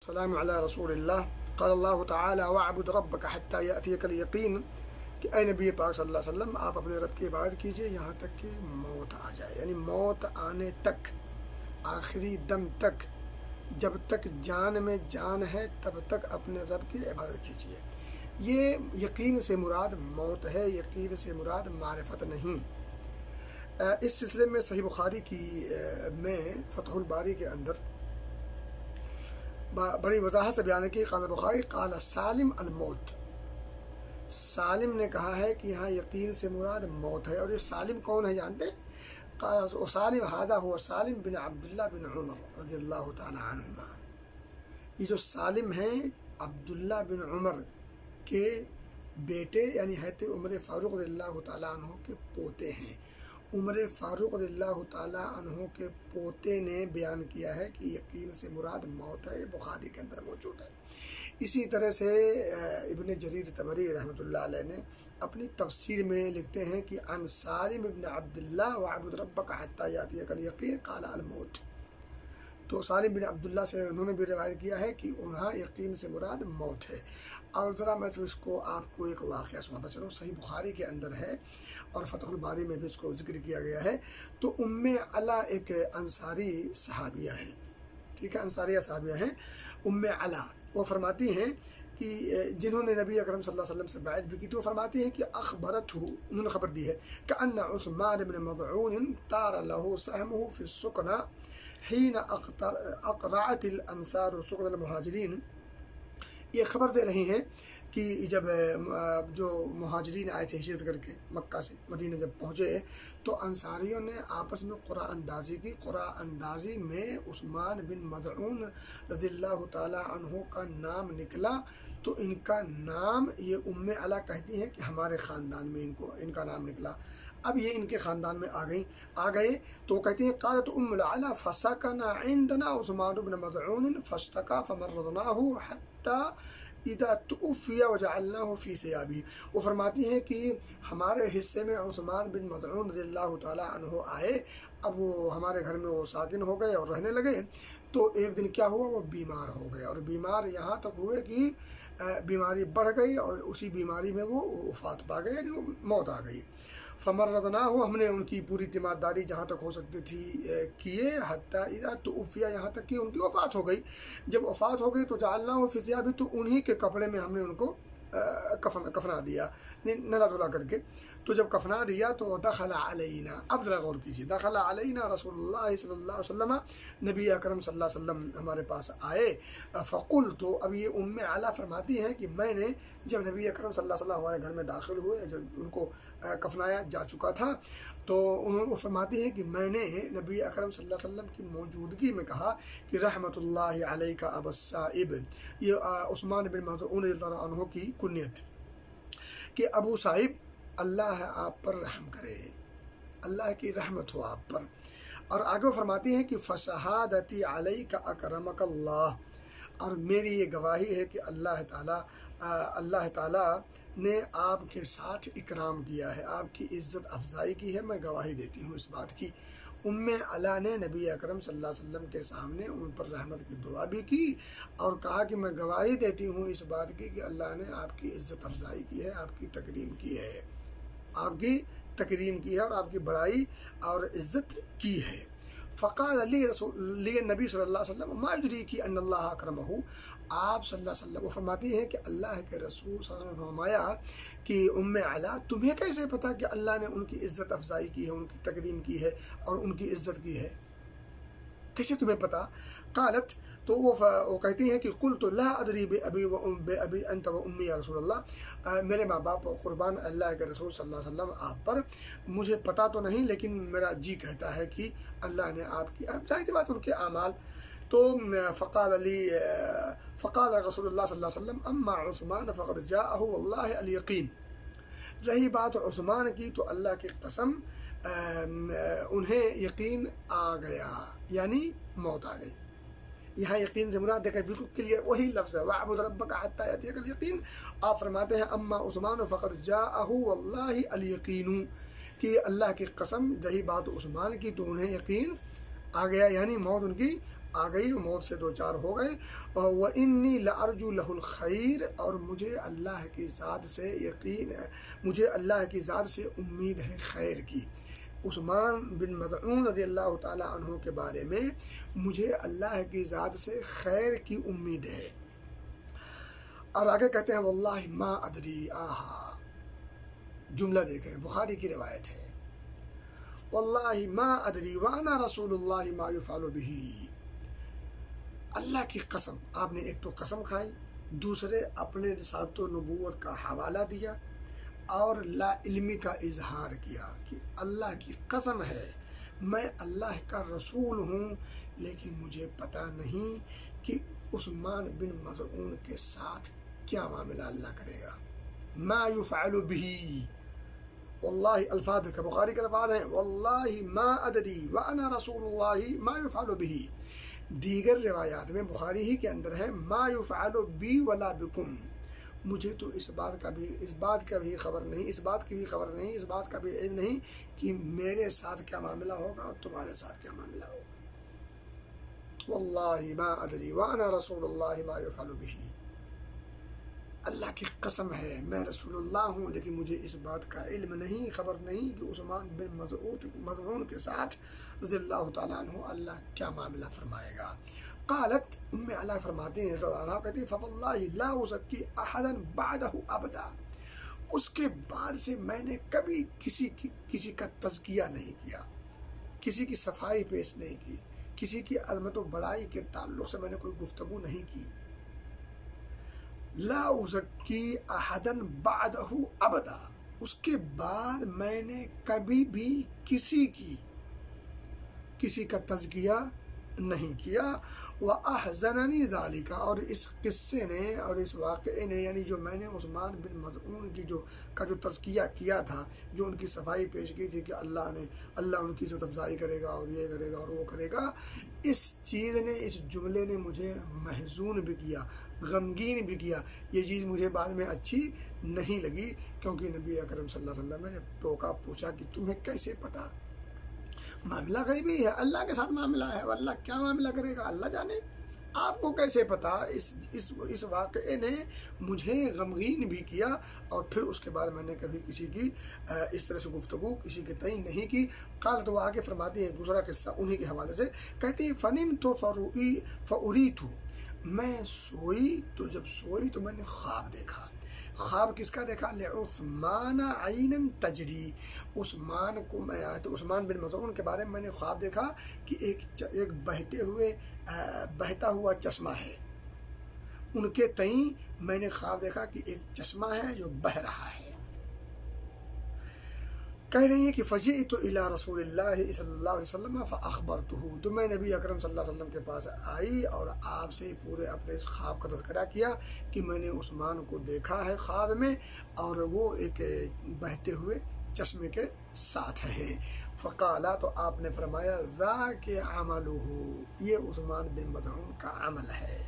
السلام علی رسول اللہ قال اللہ تعالی وَاعْبُدْ رَبَّكَ حَتَّى يَأْتِيَكَ الْيَقِينُ کہ اے نبی پاک صلی اللہ علیہ وسلم آپ اپنے رب کی عبادت کیجئے یہاں تک کہ موت آ جائے، یعنی موت آنے تک، آخری دم تک، جب تک جان میں جان ہے تب تک اپنے رب کی عبادت کیجئے۔ یہ یقین سے مراد موت ہے، یقین سے مراد معرفت نہیں۔ اس سلسلے میں صحیح بخاری میں فتح الباری کے اندر بڑی وضاحت سے بیان کی۔ قال بخاری قال سالم الموت، سالم نے کہا ہے کہ یہاں یقین سے مراد موت ہے۔ اور یہ سالم کون ہے جانتے ہیں؟ قال سالم هذا هو سالم بن عبداللہ بن عمر رضی اللہ تعالی عنہما۔ یہ جو سالم ہیں عبداللہ بن عمر کے بیٹے، یعنی حضرت عمر فاروق رضی اللہ تعالی عنہ کے پوتے ہیں۔ عمر فاروق رضی اللہ تعالیٰ عنہ کے پوتے نے بیان کیا ہے کہ یقین سے مراد موت ہے، بخاری کے اندر موجود ہے۔ اسی طرح سے ابن جریر طبری رحمۃ اللہ علیہ نے اپنی تفسیر میں لکھتے ہیں کہ عن سالم ابن عبداللہ وَاعْبُدْ رَبَّكَ حَتَّى يَأْتِيَكَ الْيَقِينُ قال الموت۔ تو سالم بن عبداللہ سے انہوں نے بھی روایت کیا ہے کہ انہاں یقین سے مراد موت ہے۔ اور ذرا میں تو اس کو آپ کو ایک واقعہ سناتا چلوں، صحیح بخاری کے اندر ہے اور فتح الباری میں بھی اس کو ذکر کیا گیا ہے۔ تو ام علا ایک انصاری صحابیہ ہیں، ٹھیک ہے، انصاریہ صحابیہ ہیں۔ ام علا وہ فرماتی ہیں کہ جنہوں نے نبی اکرم صلی اللہ علیہ وسلم سے بیعت بھی کی تھی، وہ فرماتی ہیں کہ اخبرتہ، انہوں نے خبر دی ہے کہ ان عثمان بن مظعون طار له سهمه في السكنى حين اقرعت الانصار سكن المہاجرین۔ یہ خبر دے رہی ہیں کہ جب جو مہاجرین آئے تھے ہجرت کر کے مکہ سے مدینہ جب پہنچے تو انصاریوں نے آپس میں قرعہ اندازی کی۔ قرعہ اندازی میں عثمان بن مظعون رضی اللہ تعالی عنہ کا نام نکلا، تو ان کا نام، یہ ام علا کہتی ہیں کہ ہمارے خاندان میں ان کا نام نکلا۔ اب یہ ان کے خاندان میں آ گئے تو وہ کہتی ہیں قالت ام العلا فسكن عندنا عثمان بن مظعون فاشتكى فمرضناه حتى اذا توفي وجعلناه في ثيابه۔ وہ فرماتی ہیں کہ ہمارے حصے میں عثمان بن مظعون رضی اللہ تعالی عنہ آئے، اب وہ ہمارے گھر میں وہ ساکن ہو گئے اور رہنے لگے۔ تو ایک دن کیا ہوا، وہ بیمار ہو گئے، اور بیمار یہاں تک ہوئے کہ بیماری بڑھ گئی اور اسی بیماری میں وہ وفات پا گئے، یعنی موت آ گئی۔ فمرضناہ، ہم نے ان کی پوری تیمارداری جہاں تک ہو سکتی تھی کیے، حتیٰ اذا توفی، یہاں تک کہ ان کی وفات ہو گئی۔ جب وفات ہو گئی تو جعلناہ فی ثیابہ، تو انہی کے کپڑے میں ہم نے ان کو کفنا دیا، نلا دھلا کر کے۔ تو جب کفنا دیا تو دخل علینا، اب ذرا غور کیجیے، دخل علینا رسول اللہ صلی اللہ علیہ وسلم، نبی اکرم صلی اللہ علیہ وسلم ہمارے پاس آئے۔ فقلت، تو اب یہ ام علا فرماتی ہے کہ میں نے جب نبی اکرم صلی اللہ علیہ وسلم ہمارے گھر میں داخل ہوئے، جب ان کو کفنایا جا چکا تھا، تو وہ فرماتی ہے کہ میں نے نبی اکرم صلی اللہ علیہ وسلم کی موجودگی میں کہا کہ رحمت اللہ علیک ابا الصائب، یہ عثمان بن مظعون رضی اللہ عنہ کی کنیت، کہ ابو صائب اللہ آپ پر رحم کرے، اللہ کی رحمت ہو آپ پر۔ اور آگے وہ فرماتی ہیں کہ فشہادتی علیک اکرمک اللہ، اور میری یہ گواہی ہے کہ اللہ تعالیٰ نے آپ کے ساتھ اکرام کیا ہے، آپ کی عزت افزائی کی ہے، میں گواہی دیتی ہوں اس بات کی۔ ام علا نے نبی اکرم صلی اللہ علیہ وسلم کے سامنے ان پر رحمت کی دعا بھی کی اور کہا کہ میں گواہی دیتی ہوں اس بات کی کہ اللہ نے آپ کی عزت افزائی کی ہے، آپ کی تکریم کی ہے، آپ کی تکریم کی ہے اور آپ کی بڑائی اور عزت کی ہے۔ فقال لی نبی صلی اللہ علیہ وسلم ما یدریک ان اللہ اکرمہ، آپ صلی اللہ علیہ وسلم، وہ فرماتی ہیں کہ اللہ کے رسول صلی اللہ علیہ وسلم نے فرمایا کہ ام علا تمہیں کیسے پتا کہ اللہ نے ان کی عزت افزائی کی ہے، ان کی تکریم کی ہے اور ان کی عزت کی ہے، کیسے تمہیں پتا؟ قالت، تو وہ کہتی ہیں کہ قلت لا ادری بأبی انت و امی یا رسول اللہ، میرے ماں باپ قربان اللہ کے رسول صلی اللہ علیہ وسلم آپ پر، مجھے پتا تو نہیں لیکن میرا جی کہتا ہے کہ اللہ نے آپ کی، ظاہر سی بات ان کے اعمال۔ تو فقال رسول اللہ صلی اللہ علیہ وسلم اما عثمان فقد جاءه واللہ الیقین، رہی بات عثمان کی تو اللہ کی قسم انہیں یقین آ گیا، یعنی موت آ گئی۔ یہاں یقین سے مراد دیکھیں بالکل کلیئر وہی لفظ ہے، وَاعْبُدْ رَبَّكَ حَتَّى يَأْتِيَكَ الْيَقِينُ۔ آپ فرماتے ہیں اما عثمان فقد جاءه واللہ الیقین، کہ اللہ کی قسم رہی بات عثمان کی تو انہیں یقین آ گیا، یعنی موت ان کی آ گئی، موت سے دو چار ہو گئے. وَإِنِّي لَأَرْجُو لَهُ الْخَيْرَ، اور مجھے اللہ کی ذات سے یقین ہے، مجھے اللہ کی ذات سے امید ہے خیر کی. عثمان بن مظعون رضی اللہ تعالیٰ عنہ کے بارے میں مجھے اللہ کی ذات سے خیر کی امید ہے. اور آگے کہتے ہیں واللہ ما ادری، آہا جملہ دیکھیں، بخاری کی روایت ہے، واللہ ما ادری وانا رسول اللہ ما یفعل بہ. اللہ کی قسم، آپ نے ایک تو قسم کھائی، دوسرے اپنے رسالت و نبوت کا حوالہ دیا، اور لا علمی کا اظہار کیا کہ اللہ کی قسم ہے میں اللہ کا رسول ہوں، لیکن مجھے پتہ نہیں کہ عثمان بن مظعون کے ساتھ کیا معاملہ اللہ کرے گا. ما یفعل بہ، واللہ الفاظ کا بخاری کے الفاظ ہیں واللہ ما ادری وانا رسول اللہ ما یفعل بہ. دیگر روایات میں بخاری ہی کے اندر ہے ما یفعل بی ولا بکم، مجھے تو اس بات کا بھی خبر نہیں، اس بات کی بھی خبر نہیں، اس بات کا بھی علم نہیں کہ میرے ساتھ کیا معاملہ ہوگا اور تمہارے ساتھ کیا معاملہ ہوگا. واللہ ما ادری وانا رسول اللہ ما یفعل بہ، اللہ کی قسم ہے میں رسول اللہ ہوں، لیکن مجھے اس بات کا علم نہیں، خبر نہیں کہ عثمان بن مظعون کے ساتھ رضی اللہ تعالیٰ عنہ اللہ کیا معاملہ فرمائے گا. قالت ام علا فرماتے ہیں کہتی فواللہ لا ازکی احدا بعدہ ابدا، اس کے بعد سے میں نے کبھی کسی کا تزکیہ نہیں کیا، کسی کی صفائی پیش نہیں کی، کسی کی عظمت و بڑائی کے تعلق سے میں نے کوئی گفتگو نہیں کی. لا ازکی احدا بعدہ ابدا، اس کے بعد میں نے کبھی بھی کسی کا تزکیہ نہیں کیا. وَأَحْزَنَنِي ذَلِكَ، اور اس قصے نے اور اس واقعے نے، یعنی جو میں نے عثمان بن مظعون کی جو تزکیہ کیا تھا، جو ان کی صفائی پیش کی تھی کہ اللہ ان کی عزت افزائی کرے گا اور یہ کرے گا اور وہ کرے گا، اس چیز نے، اس جملے نے مجھے محزون بھی کیا، غمگین بھی کیا. یہ چیز مجھے بعد میں اچھی نہیں لگی، کیونکہ نبی اکرم صلی اللہ علیہ وسلم نے جب ٹوکا، پوچھا کہ تمہیں کیسے پتا، معاملہ غیبی ہے، اللہ کے ساتھ معاملہ ہے، اللہ کیا معاملہ کرے گا اللہ جانے، آپ کو کیسے پتا. اس واقعے نے مجھے غمگین بھی کیا، اور پھر اس کے بعد میں نے کبھی کسی کی اس طرح سے گفتگو کسی کے تئیں نہیں کی. قال، تو آگے فرماتی ہے دوسرا قصہ انہی کے حوالے سے، کہتی ہے فنمت فاریت، میں سوئی تو جب سوئی تو میں نے خواب دیکھا. خواب کس کا دیکھا؟ لعثمان عینا تجری، عثمان بن مظعون کے بارے میں نے خواب دیکھا کہ ایک بہتا ہوا چشمہ ہے، ان کے تئیں میں نے خواب دیکھا کہ ایک چشمہ ہے جو بہہ رہا ہے. کہہ رہی ہے کہ فجئت الی رسول اللہ صلی اللہ علیہ وسلم فاخبرته، تو میں نبی اکرم صلی اللہ علیہ وسلم کے پاس آئی اور آپ سے پورے اپنے اس خواب کا تذکرہ کیا کہ میں نے عثمان کو دیکھا ہے خواب میں، اور وہ ایک بہتے ہوئے چشمے کے ساتھ ہے. فقالا، تو آپ نے فرمایا ذاک عملہ، یہ عثمان بن مظعون کا عمل ہے،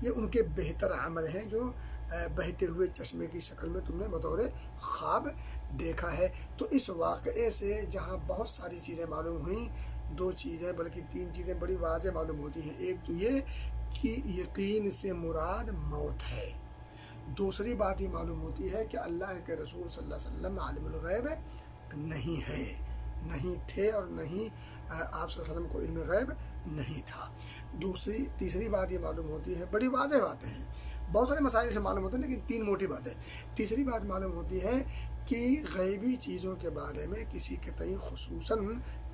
یہ ان کے بہتر عمل ہیں جو بہتے ہوئے چشمے کی شکل میں تم نے بطور خواب دیکھا ہے. تو اس واقعے سے جہاں بہت ساری چیزیں معلوم ہوئیں، دو چیزیں بلکہ تین چیزیں بڑی واضح معلوم ہوتی ہیں. ایک تو یہ کہ یقین سے مراد موت ہے. دوسری بات یہ معلوم ہوتی ہے کہ اللہ کے رسول صلی اللہ علیہ وسلم عالم الغیب نہیں ہے، نہیں تھے، اور نہیں آپ صلی اللہ علیہ وسلم کو علم غیب نہیں تھا. تیسری بات یہ معلوم ہوتی ہے، بڑی واضح باتیں ہیں، بہت سارے مسائل سے معلوم ہوتے ہیں لیکن تین موٹی باتیں. تیسری بات معلوم ہوتی ہے کہ غیبی چیزوں کے بارے میں کسی کے تئیں خصوصاً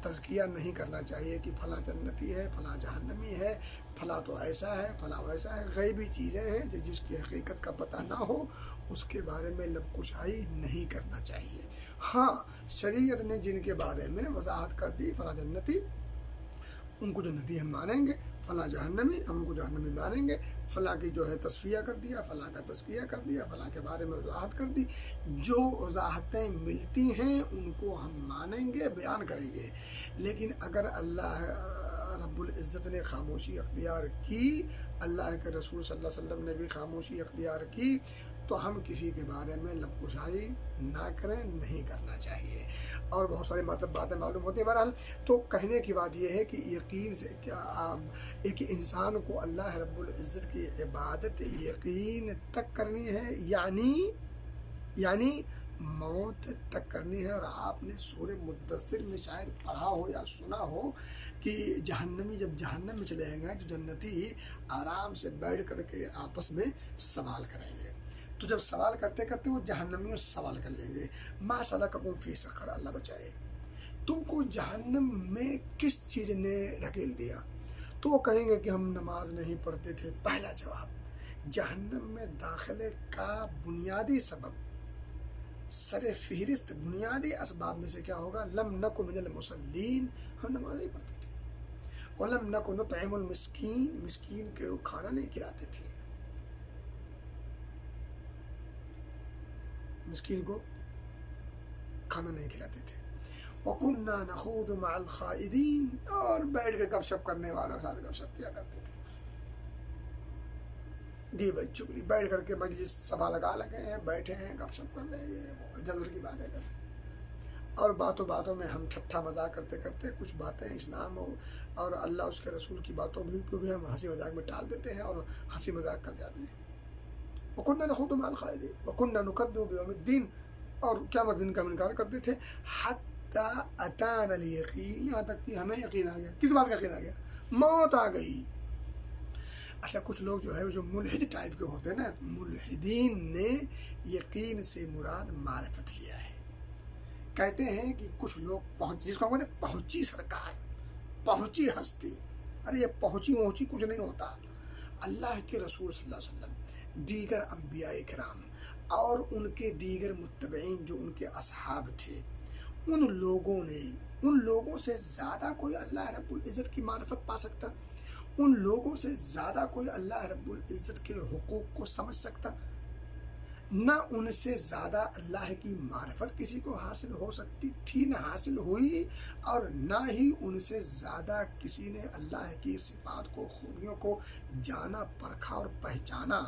تزکیہ نہیں کرنا چاہیے کہ فلاں جنتی ہے، فلاں جہنمی ہے، فلاں تو ایسا ہے، فلاں ویسا ہے. غیبی چیزیں ہیں جس کی حقیقت کا پتہ نہ ہو، اس کے بارے میں لب کشائی نہیں کرنا چاہیے. ہاں، شریعت نے جن کے بارے میں وضاحت کر دی، فلاں جنتی، ان کو جنتی ہم مانیں گے، فلاں جہنمی، ہم ان کو جہنمی مانیں گے. فلاں کی جو ہے تصفیہ کر دیا، فلاں کا تزکیہ کر دیا، فلاں کے بارے میں وضاحت کر دی. جو وضاحتیں ملتی ہیں ان کو ہم مانیں گے، بیان کریں گے. لیکن اگر اللہ رب العزت نے خاموشی اختیار کی، اللہ کے رسول صلی اللہ علیہ وسلم نے بھی خاموشی اختیار کی، تو ہم کسی کے بارے میں لب کشائی نہ کریں، نہیں کرنا چاہیے. اور بہت ساری مطلب باتیں معلوم ہوتی ہیں. بہرحال تو کہنے کی بات یہ ہے کہ یقین سے ایک انسان کو اللہ رب العزت کی عبادت یقین تک کرنی ہے، یعنی موت تک کرنی ہے. اور آپ نے سورہ مدثر میں شاید پڑھا ہو یا سنا ہو کہ جہنمی جب جہنم میں چلے گئے تو جنتی آرام سے بیٹھ کر کے آپس میں سوال کریں گے. تو جب سوال کرتے کرتے وہ جہنمیوں سے سوال کر لیں گے، ما سلککم فی سقر، اللہ بچائے، تم کو جہنم میں کس چیز نے ڈھکیل دیا؟ تو وہ کہیں گے کہ ہم نماز نہیں پڑھتے تھے. پہلا جواب، جہنم میں داخلے کا بنیادی سبب، سر فہرست بنیادی اسباب میں سے کیا ہوگا؟ لم نکو من المصلین، ہم نماز نہیں پڑھتے تھے. ولم نکو نطعم المسکین، مسکین کو کھانا نہیں کھلاتے تھے، مسکین کو کھانا نہیں کھلاتے تھے. وَكُنَّا نَخُوضُ مَعَ الْخَائِضِينَ، اور بیٹھ کے گپ شپ کرنے والوں کے ساتھ گپ شپ کیا کرتے تھے. جی بھائی چگلی، بیٹھ کر کے مجلس سبھا لگا لگے ہیں، بیٹھے ہیں گپ شپ کر رہے ہیں، ادھر کی باتیں کر رہے ہیں. اور باتوں میں ہم ٹھٹھا مذاق کرتے کرتے کچھ باتیں اسلام اور اللہ اس کے رسول کی باتوں کو بھی ہم ہنسی مذاق میں ٹال دیتے ہیں اور ہنسی مذاق کر جاتے ہیں. وَكُنَّا نَخُوضُ مَعَ الْخَائِضِينَ وَكُنَّا نُكَذِّبُ بِيَوْمِ الدِّينِ، اور قیامت دن کا ہم انکار کرتے تھے. حَتَّى أَتَانَا الْيَقِينُ، یہاں تک کہ ہمیں یقین آ گیا. کس بات کا یقین آ گیا؟ موت آ گئی. اچھا کچھ لوگ جو ہے جو ملحد ٹائپ کے ہوتے ہیں نا، ملحدین نے یقین سے مراد معرفت لیا ہے. کہتے ہیں کہ کچھ لوگ جس کو ہم کہتے ہیں پہنچی سرکار، پہنچی ہستی. ارے یہ پہنچی کچھ نہیں ہوتا. اللہ کے رسول صلی اللہ علیہ وسلم، دیگر انبیاء کرام اور ان کے دیگر متبعین جو ان کے اصحاب تھے، ان لوگوں سے زیادہ کوئی اللہ رب العزت کی معرفت پا سکتا؟ ان لوگوں سے زیادہ کوئی اللہ رب العزت کے حقوق کو سمجھ سکتا؟ نہ ان سے زیادہ اللہ کی معرفت کسی کو حاصل ہو سکتی تھی، نہ حاصل ہوئی، اور نہ ہی ان سے زیادہ کسی نے اللہ کی صفات کو، خوبیوں کو جانا، پرکھا اور پہچانا.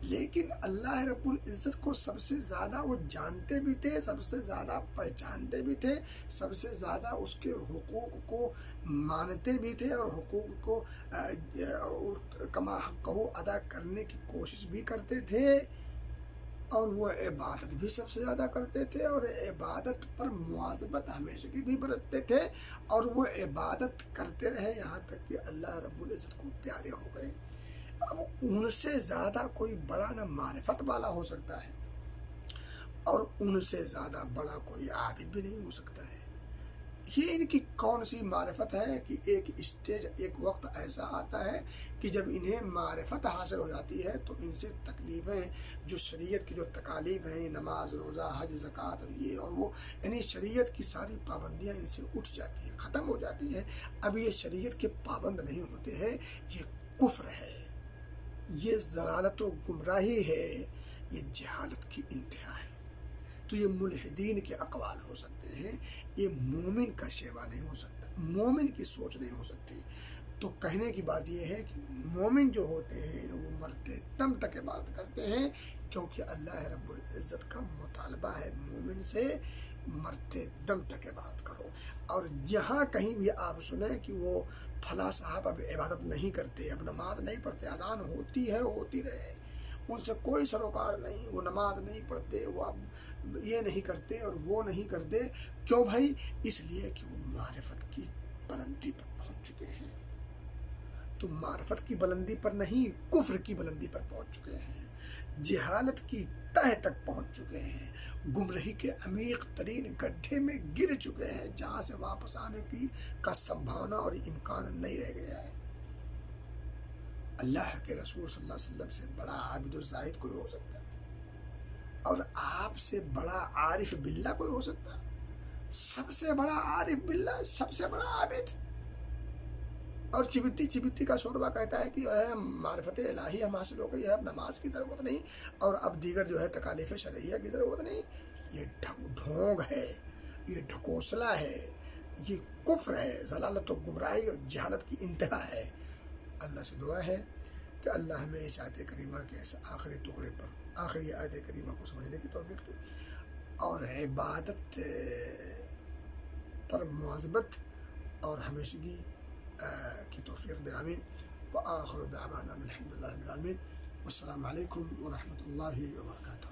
لیکن اللہ رب العزت کو سب سے زیادہ وہ جانتے بھی تھے، سب سے زیادہ پہچانتے بھی تھے، سب سے زیادہ اس کے حقوق کو مانتے بھی تھے، اور حقوق کو کما حقہ ادا کرنے کی کوشش بھی کرتے تھے. اور وہ عبادت بھی سب سے زیادہ کرتے تھے، اور عبادت پر مواظبت ہمیشہ بھی برتتے تھے، اور وہ عبادت کرتے رہے یہاں تک کہ اللہ رب العزت کو پیارے ہو گئے. اب ان سے زیادہ کوئی بڑا نہ معرفت والا ہو سکتا ہے، اور ان سے زیادہ بڑا کوئی عابد بھی نہیں ہو سکتا ہے. یہ ان کی کون سی معرفت ہے کہ ایک اسٹیج، ایک وقت ایسا آتا ہے کہ جب انہیں معرفت حاصل ہو جاتی ہے تو ان سے تکلیفیں، جو شریعت کی جو تکالیف ہیں، نماز، روزہ، حج، زکوٰۃ اور یہ اور وہ، یعنی شریعت کی ساری پابندیاں ان سے اٹھ جاتی ہیں، ختم ہو جاتی ہیں. اب یہ شریعت کے پابند نہیں ہوتے ہیں. یہ کفر ہے، یہ ضلالت و گمراہی ہے، یہ جہالت کی انتہا ہے. تو یہ ملحدین کے اقوال ہو سکتے ہیں، یہ مومن کا شیوا نہیں ہو سکتا، مومن کی سوچ نہیں ہو سکتی. تو کہنے کی بات یہ ہے کہ مومن جو ہوتے ہیں وہ مرتے دم تک عبادت کرتے ہیں، کیونکہ اللہ رب العزت کا مطالبہ ہے مومن سے، مرتے دم تک عبادت کرو. اور جہاں کہیں بھی آپ سنیں کہ وہ فلاں صاحب اب عبادت نہیں کرتے، اب نماز نہیں پڑھتے، اذان ہوتی ہے ہوتی رہے، ان سے کوئی سروکار نہیں، وہ نماز نہیں پڑھتے، وہ اب یہ نہیں کرتے اور وہ نہیں کرتے. کیوں بھائی؟ اس لیے کہ وہ معرفت کی بلندی پر پہنچ چکے ہیں. تو معرفت کی بلندی پر نہیں، کفر کی بلندی پر پہنچ چکے ہیں، جہالت کی تہ تک پہنچ چکے ہیں، گمراہی کے عمیق ترین گڈھے میں گر چکے ہیں، جہاں سے واپس آنے کا سنبھاونا اور امکان نہیں رہ گیا ہے. اللہ کے رسول صلی اللہ علیہ وسلم سے بڑا عابد و زاہد کوئی ہو سکتا ہے؟ اور آپ سے بڑا عارف باللہ کوئی ہو سکتا؟ سب سے بڑا عارف باللہ، سب سے بڑا عابد. اور چبتی کا شوربہ کہتا ہے کہ معرفت الہی ہم حاصل ہو گئی ہے، اب نماز کی ضرورت نہیں، اور اب دیگر جو ہے تکالیف شرعیہ کی ضرورت نہیں. یہ ڈھونگ ہے، یہ ڈھکوسلا ہے، یہ کفر ہے، ضلالت و گمراہی اور جہالت کی انتہا ہے. اللہ سے دعا ہے کہ اللہ ہمیں اس آیت کریمہ کے اس آخری ٹکڑے پر، آخری آیت کریمہ کو سمجھنے کی توفیق دے، اور عبادت پر مواظبت اور ہمیشگی کی توفیق دے، آمین۔ وآخر دعوانا الحمد للہ رب العالمین، والسلام علیکم ورحمۃ اللہ وبرکاتہ۔